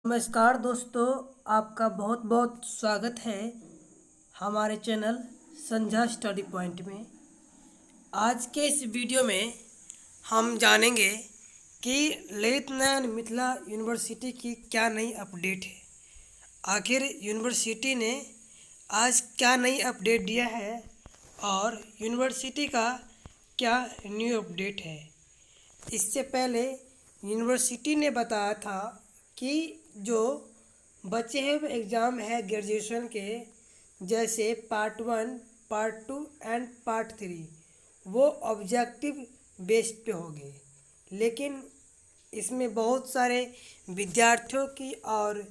नमस्कार दोस्तों, आपका बहुत बहुत स्वागत है हमारे चैनल संध्या स्टडी पॉइंट में। आज के इस वीडियो में हम जानेंगे कि ललित नारायण मिथिला यूनिवर्सिटी की क्या नई अपडेट है। आखिर यूनिवर्सिटी ने आज क्या नई अपडेट दिया है और यूनिवर्सिटी का क्या न्यू अपडेट है। इससे पहले यूनिवर्सिटी ने बताया था कि जो बचे हुए एग्ज़ाम है ग्रेजुएशन के, जैसे पार्ट 1, पार्ट 2 एंड पार्ट 3, वो ऑब्जेक्टिव बेस्ड पे होंगे। लेकिन इसमें बहुत सारे विद्यार्थियों की और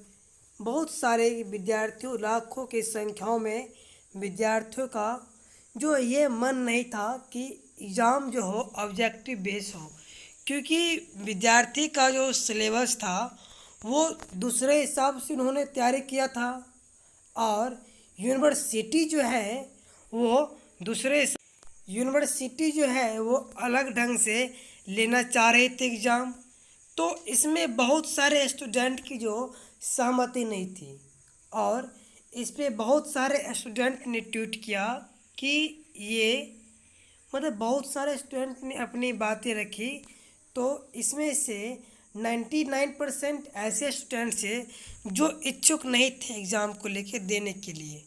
बहुत सारे विद्यार्थियों, लाखों की संख्याओं में विद्यार्थियों का जो ये मन नहीं था कि एग्ज़ाम जो हो ऑब्जेक्टिव बेस हो, क्योंकि विद्यार्थी का जो सिलेबस था वो दूसरे हिसाब से उन्होंने तैयारी किया था और यूनिवर्सिटी जो है वो यूनिवर्सिटी जो है वो अलग ढंग से लेना चाह रहे थे एग्ज़ाम। तो इसमें बहुत सारे स्टूडेंट की जो सहमति नहीं थी और इस पे बहुत सारे स्टूडेंट ने ट्वीट किया कि ये बहुत सारे स्टूडेंट ने अपनी बातें रखी। तो इसमें से 99% ऐसे स्टूडेंट्स थे जो इच्छुक नहीं थे एग्ज़ाम को लेके देने के लिए,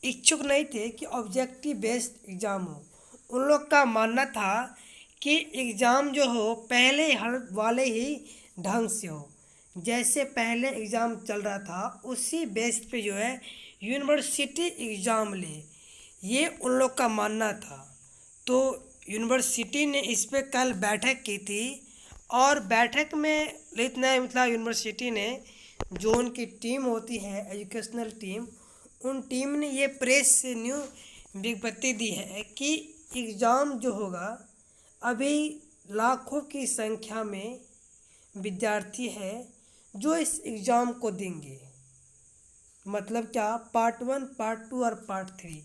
इच्छुक नहीं थे कि ऑब्जेक्टिव बेस्ड एग्ज़ाम हो। उन लोग का मानना था कि एग्ज़ाम जो हो पहले हर वाले ही ढंग से हो, जैसे पहले एग्ज़ाम चल रहा था उसी बेस पे जो है यूनिवर्सिटी एग्ज़ाम ले, ये उन लोग का मानना था। तो यूनिवर्सिटी ने इस पे कल बैठक की थी और बैठक में ललित नारायण मिथिला यूनिवर्सिटी ने जो उनकी टीम होती है एजुकेशनल टीम, उन टीम ने ये प्रेस से न्यू विज्ञप्ति दी है कि एग्ज़ाम जो होगा, अभी लाखों की संख्या में विद्यार्थी है जो इस एग्ज़ाम को देंगे। मतलब क्या, पार्ट 1, पार्ट 2 और पार्ट 3,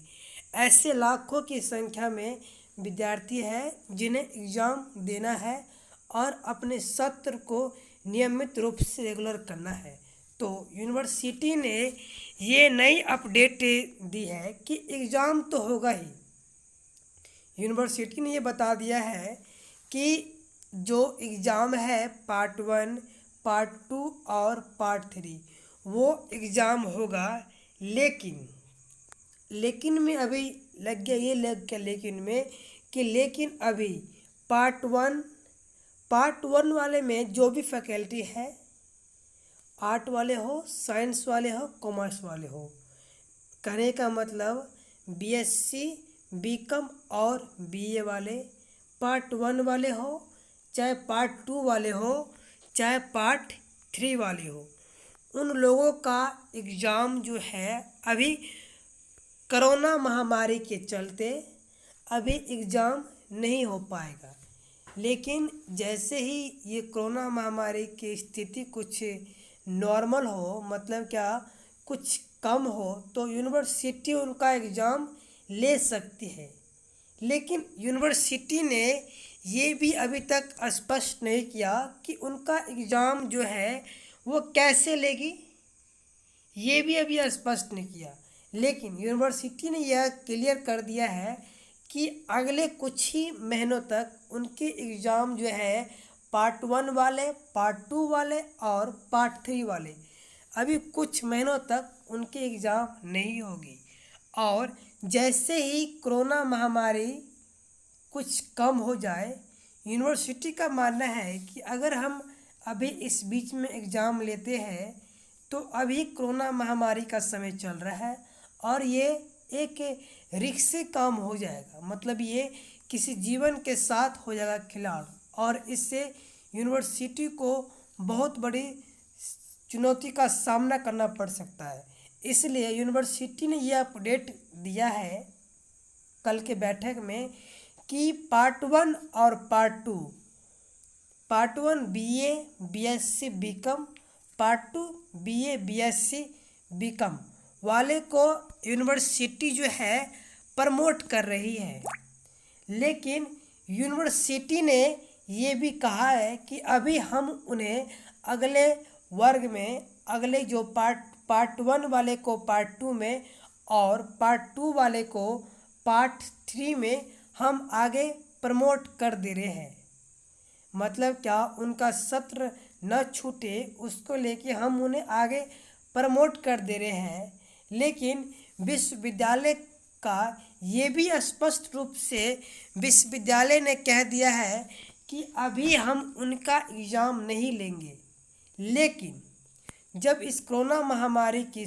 ऐसे लाखों की संख्या में विद्यार्थी है जिन्हें एग्ज़ाम देना है और अपने सत्र को नियमित रूप से रेगुलर करना है। तो यूनिवर्सिटी ने ये नई अपडेट दी है कि एग्ज़ाम तो होगा ही। यूनिवर्सिटी ने ये बता दिया है कि जो एग्ज़ाम है पार्ट 1, पार्ट 2 और पार्ट 3, वो एग्ज़ाम होगा। लेकिन में अभी लग गया लेकिन में कि लेकिन अभी पार्ट 1 वाले में जो भी फैकल्टी है, आर्ट वाले हो, साइंस वाले हो, कॉमर्स वाले हो, कहने का मतलब बीएससी, बीकॉम और बीए वाले, पार्ट 1 वाले हो, चाहे पार्ट 2 वाले हो, चाहे पार्ट 3 वाले हो, उन लोगों का एग्ज़ाम जो है अभी कोरोना महामारी के चलते अभी एग्ज़ाम नहीं हो पाएगा। लेकिन जैसे ही ये कोरोना महामारी की स्थिति कुछ नॉर्मल हो, मतलब क्या कुछ कम हो, तो यूनिवर्सिटी उनका एग्ज़ाम ले सकती है। लेकिन यूनिवर्सिटी ने ये भी अभी तक स्पष्ट नहीं किया कि उनका एग्ज़ाम जो है वो कैसे लेगी, ये भी अभी स्पष्ट नहीं किया। लेकिन यूनिवर्सिटी ने यह क्लियर कर दिया है कि अगले कुछ ही महीनों तक उनके एग्ज़ाम जो है पार्ट 1 वाले, पार्ट 2 वाले और पार्ट 3 वाले, अभी कुछ महीनों तक उनके एग्ज़ाम नहीं होगी। और जैसे ही कोरोना महामारी कुछ कम हो जाए, यूनिवर्सिटी का मानना है कि अगर हम अभी इस बीच में एग्ज़ाम लेते हैं तो अभी कोरोना महामारी का समय चल रहा है और ये एक रिस्की काम हो जाएगा, मतलब ये किसी जीवन के साथ हो जाएगा खिलवाड़, और इससे यूनिवर्सिटी को बहुत बड़ी चुनौती का सामना करना पड़ सकता है। इसलिए यूनिवर्सिटी ने यह अपडेट दिया है कल के बैठक में कि पार्ट 1 और part 1 BA, BSc, BCom, part 2 BA, BSc, BCom वाले को यूनिवर्सिटी जो है प्रमोट कर रही है। लेकिन यूनिवर्सिटी ने ये भी कहा है कि अभी हम उन्हें अगले वर्ग में अगले जो पार्ट 1 वाले को पार्ट 2 में और पार्ट 2 वाले को पार्ट 3 में हम आगे प्रमोट कर दे रहे हैं। मतलब क्या, उनका सत्र न छूटे उसको लेके हम उन्हें आगे प्रमोट कर दे रहे हैं। लेकिन विश्वविद्यालय का ये भी स्पष्ट रूप से विश्वविद्यालय ने कह दिया है कि अभी हम उनका एग्ज़ाम नहीं लेंगे, लेकिन जब इस कोरोना महामारी की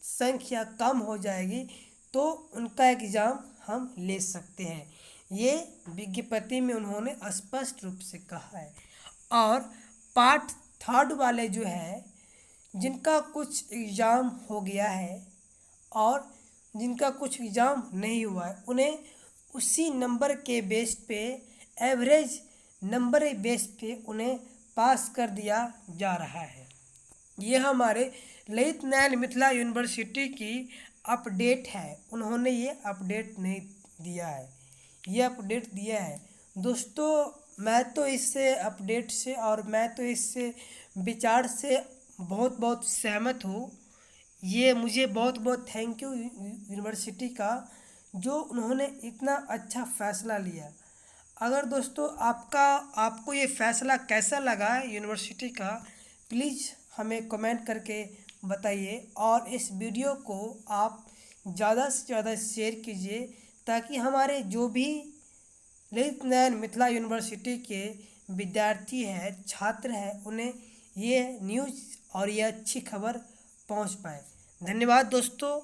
संख्या कम हो जाएगी तो उनका एग्ज़ाम हम ले सकते हैं। ये विज्ञप्ति में उन्होंने स्पष्ट रूप से कहा है। और पार्ट 3 वाले जो है, जिनका कुछ एग्ज़ाम हो गया है और जिनका कुछ एग्ज़ाम नहीं हुआ है, उन्हें उसी नंबर के बेस पे, एवरेज नंबर बेस पे उन्हें पास कर दिया जा रहा है। ये हमारे ललित नारायण मिथिला यूनिवर्सिटी की अपडेट है। उन्होंने ये अपडेट नहीं दिया है, ये अपडेट दिया है। दोस्तों, मैं तो इससे अपडेट से और मैं तो इससे विचार से बहुत बहुत सहमत हूँ। ये मुझे बहुत बहुत थैंक यू यूनिवर्सिटी का, जो उन्होंने इतना अच्छा फ़ैसला लिया। अगर दोस्तों आपको ये फ़ैसला कैसा लगा यूनिवर्सिटी का, प्लीज़ हमें कमेंट करके बताइए। और इस वीडियो को आप ज़्यादा से ज़्यादा शेयर कीजिए, ताकि हमारे जो भी ललित नारायण मिथिला यूनिवर्सिटी के विद्यार्थी हैं, छात्र हैं, उन्हें ये न्यूज़ और ये अच्छी खबर पहुंच पाए। धन्यवाद दोस्तों।